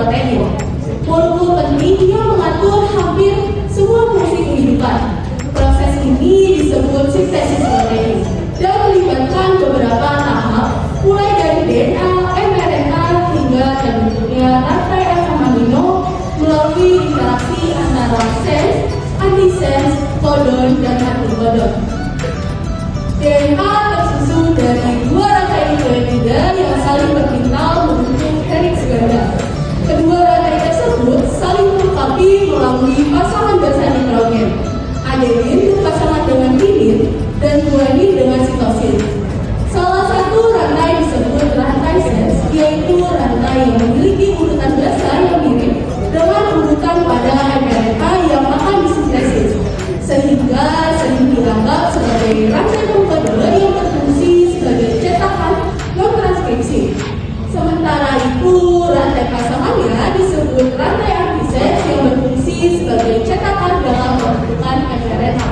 protein. Molekul penting yang mengatur hampir semua fungsi kehidupan. Proses ini disebut sintesis protein dan melibatkan beberapa tahap, mulai dari DNA, mRNA hingga terbentuknya rantai asam amino melalui interaksi antara sense, antisense, codon, dan antikodon. DNA tersusun dari dua rantai nukleotida yang saling berpintal membentuk heliks ganda. Kedua rantai tersebut saling melengkapi melalui pasangan basa nitrogen. Adenin berpasangan dengan timin dan guanin dengan sitosin. Salah satu rantai disebut rantai sense, yaitu rantai yang memiliki urutan basa yang mirip dengan urutan pada mRNA yang akan disintesis, sehingga sering dianggap sebagai rantai pengkode yang berfungsi sebagai cetakan non-transkripsi. Sementara itu, rantai pasangannya disebut rantai antisense yang berfungsi sebagai cetakan dalam pembentukan mRNA.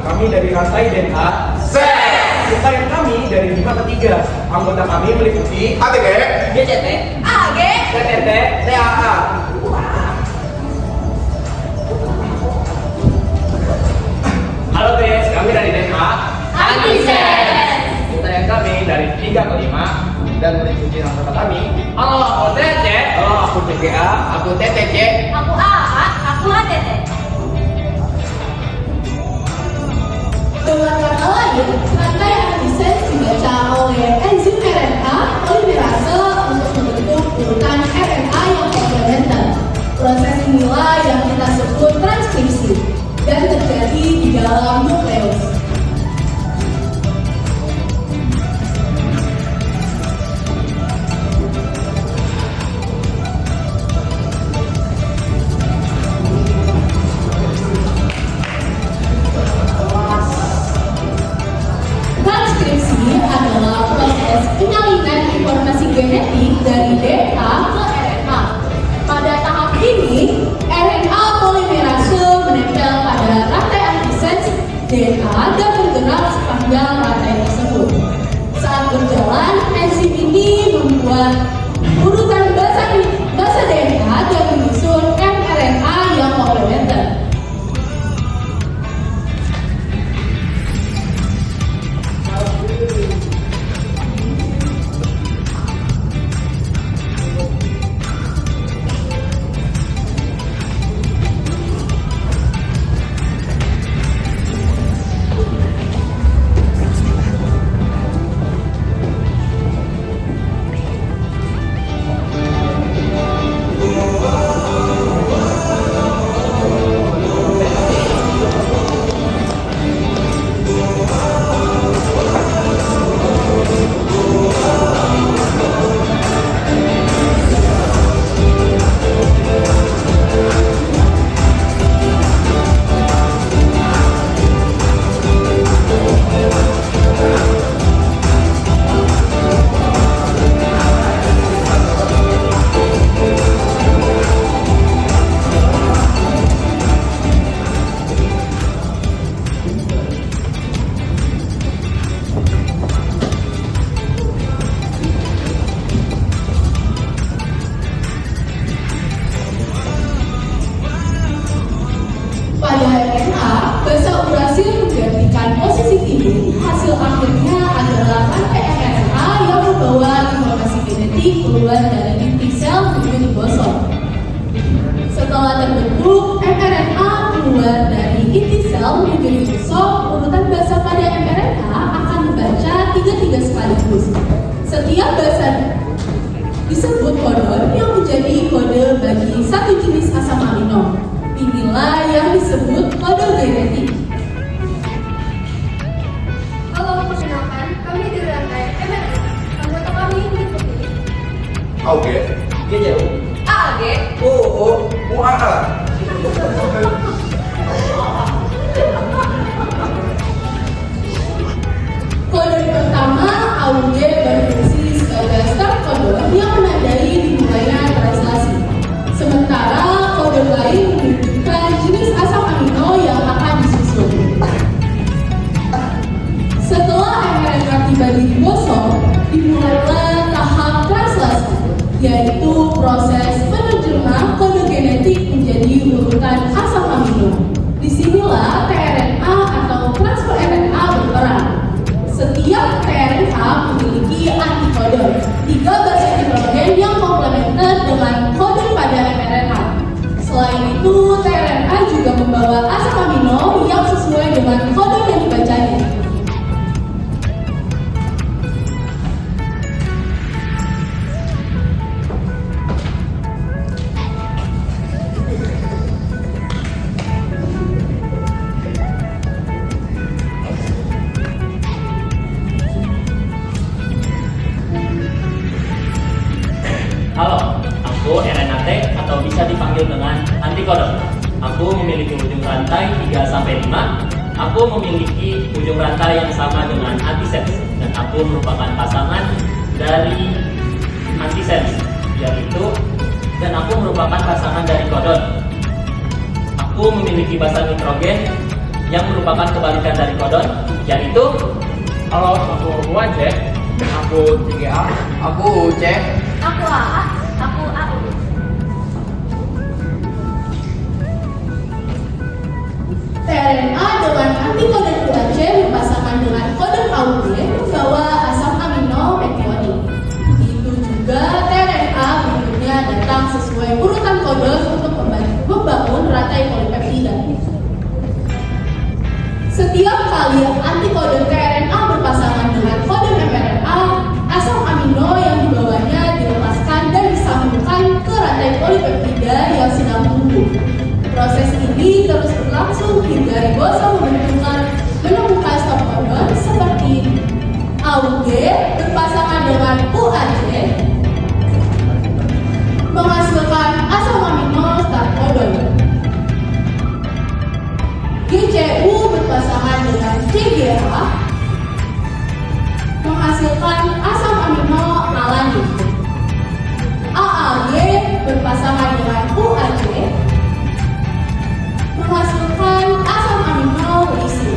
Kami dari rantai DNA Klien kami dari 5 ke 3. Anggota kami meliputi ATG, GCT, AG, TTT, TAA. Halo guys, kami dari DNA Antisense. Klien kami dari 3 ke 5 dan meliputi anggota kami. Halo, aku TC, Halo, aku TGA, aku TTC, aku AA, aku ATT. Dengan kata lain, rantai antisense dibaca oleh enzim RNA polimerase untuk membentuk urutan RNA yang komplementer. Proses inilah yang kita sebut transkripsi dan terjadi di dalam nukleus. Transkripsi adalah proses penyalinan informasi genetik dari DNA ke RNA. Pada tahap ini, RNA polimerase menempel pada rantai antisense DNA dan bergerak sepanjang rantai tersebut. Saat berjalan, enzim ini membuat urutan basa DNA dan menyusun mRNA yang komplementer. sekaligus. Setiap basan disebut kodon yang menjadi kode bagi satu jenis asam amino. Inilah yang disebut kode genetik. Halo, perkenalkan, kami di rantai MNI. Anggota kami meliputi AUG, GJU, AG. UU, UAA. Kode pertama AUG berfungsi sebagai start kode yang menandai dimulainya translasi. Sementara kode lain menunjukkan jenis asam amino yang akan disusun. Setelah mRNA tiba di ribosom, dimulailah tahap translasi, yaitu proses menerjemah kode genetik menjadi urutan asam amino. Disinilah tRNA atau transfer RNA berperan. Setiap tRNA memiliki antikodon, 3 basis nitrogen yang komplementer dengan kode pada mRNA. Selain itu, tRNA juga membawa asam amino yang sesuai dengan kode yang dibacanya. Halo, aku RNAT atau bisa dipanggil dengan antikodon. Aku memiliki ujung rantai 3-5. Aku memiliki ujung rantai yang sama dengan antisens dan aku merupakan pasangan dari antisens, dan aku merupakan pasangan dari kodon. Aku memiliki basan nitrogen yang merupakan kebalikan dari kodon, yaitu Halo, aku UAC, aku 3A, aku UC. Aku AA. Aku AU. tRNA dengan antikodon UAC berpasangan dengan kodon AUG membawa asam amino metionik. Begitu juga tRNA berikutnya datang sesuai urutan kodon untuk membangun rantai polipeptida. Setiap kali antikodon tRNA berpasangan dengan kodon mRNA, asam amino yang dibawanya dilepaskan dan disambungkan ke rantai polipeptida yang sedang tumbuh. Proses ini terus berlangsung hingga ribosom menemukan stop kodon seperti AUG berpasangan dengan UAC menghasilkan asam amino start kodon. GCU berpasangan dengan CGA menghasilkan asam amino alanin. AAG berpasangan dengan UAC menghasilkan asam amino lisin.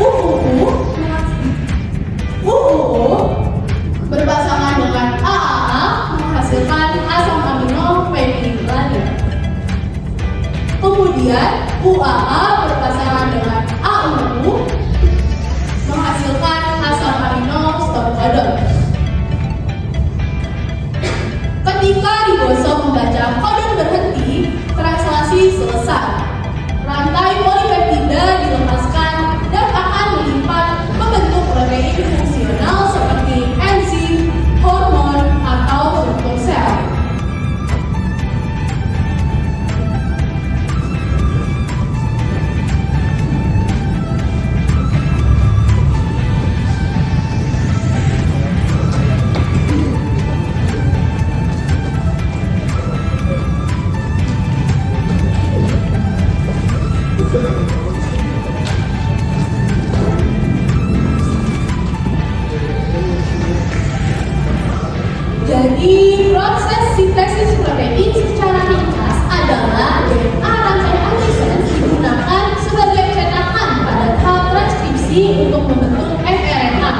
UUU berpasangan dengan AAA menghasilkan asam amino fenilanin. Kemudian UAA berpasangan dengan AUU menghasilkan asam amino stop kodon. Ketika ribosom membaca kodon berhenti, translasi selesai. Rantai polipeptida dilepaskan dan akan melipat membentuk protein fungsional seperti enzim, hormon, atau struktur sel. Jadi proses sintesis protein secara ringkas adalah DNA rantai antisens digunakan sebagai cetakan pada tahap transkripsi untuk membentuk mRNA.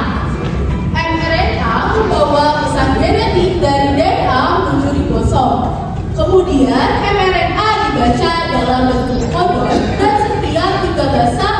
mRNA membawa pesan genetik dari DNA menuju ribosom. Kemudian mRNA dibaca dalam bentuk kodon dan setiap 3 basan